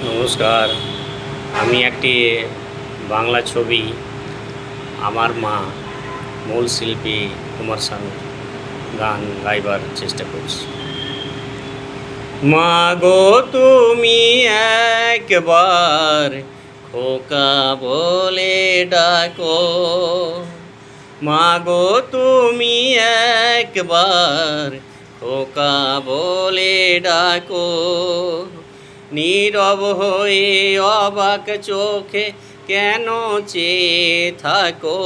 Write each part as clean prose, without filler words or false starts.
নমস্কার। আমি একটি বাংলা ছবি আমার মা মূল শিল্পী কুমার শানু গান গাইবার চেষ্টা করছি। মা গো তুমি একবার খোকা বলে ডাকো, মা গো তুমি একবার খোকা বলে ডাকো। নীরব হয়ে অবাক চোখে কেন চেয়ে থাকো,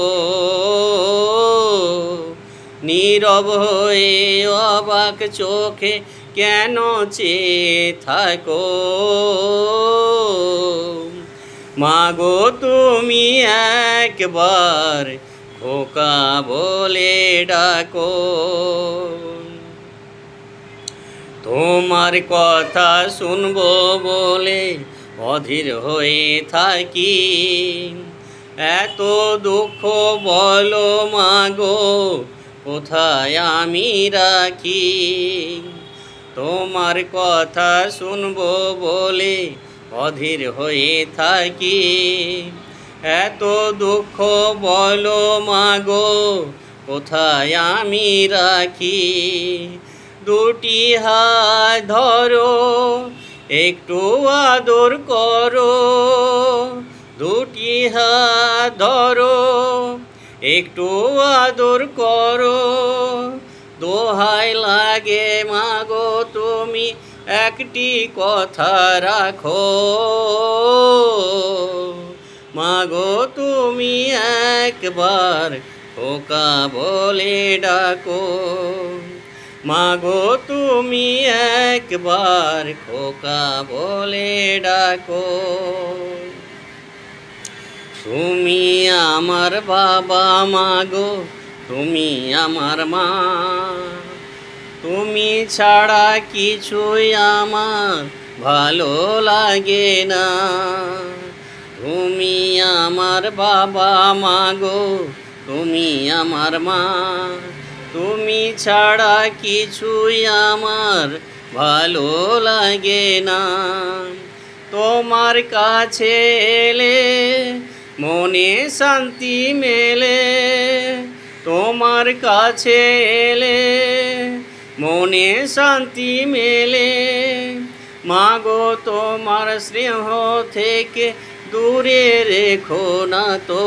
নীরব হয়ে অবাক চোখে কেন চেয়ে থাকো। মাগো তুমি একবার খোকা বলে ডাকো। তোমার কথা শুনবো বলে অধীর হয়ে থাকি, এত দুঃখ বলো মাগো কোথায় আমি রাখি। তোমার কথা শুনবো বলে অধীর হয়ে থাকি, এত দুঃখ বলো মাগো কোথায় আমি রাখি। দুটি হাত ধরো একটু আদর করো, দুটি হাত ধরো একটু আদর করো। দোহাই লাগে মাগো তুমি একটি কথা রাখো, মাগো তুমি একবার খোকা বলে ডাকো। মাগো তুমি একবার খোকা বলে ডাকো। তুমি আমার বাবা মাগো তুমি আমার মা, তুমি ছাড়া কিছুই আমার ভালো লাগে না। তুমি আমার বাবা মাগো তুমি আমার মা, তুমি ছাড়া কিছুই আমার ভালো লাগে না। তোমার কাছে এলে মনে শান্তি মেলে, তোমার কাছে এলে মনে শান্তি মেলে। মাগো তোমার স্নেহ থেকে দূরে রেখো না তো,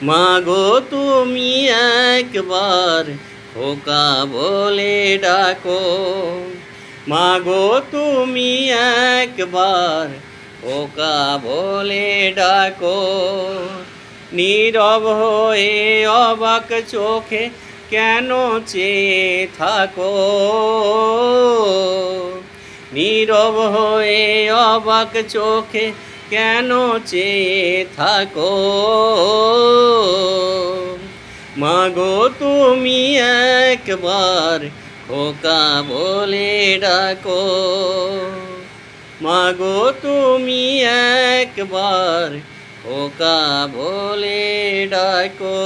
মাগো তুমি একবার খোকা বলে ডাকো। মাগো তুমি একবার খোকা বলে ডাকো। নীরব হয়ে অবাক চোখে কেন চেয়ে থাকো, নীরব হয়ে অবাক চোখে কেন চেয়ে থাকো। মাগো তুমি একবার খোকা বলে ডাকো, মাগো তুমি একবার খোকা বলে ডাকো।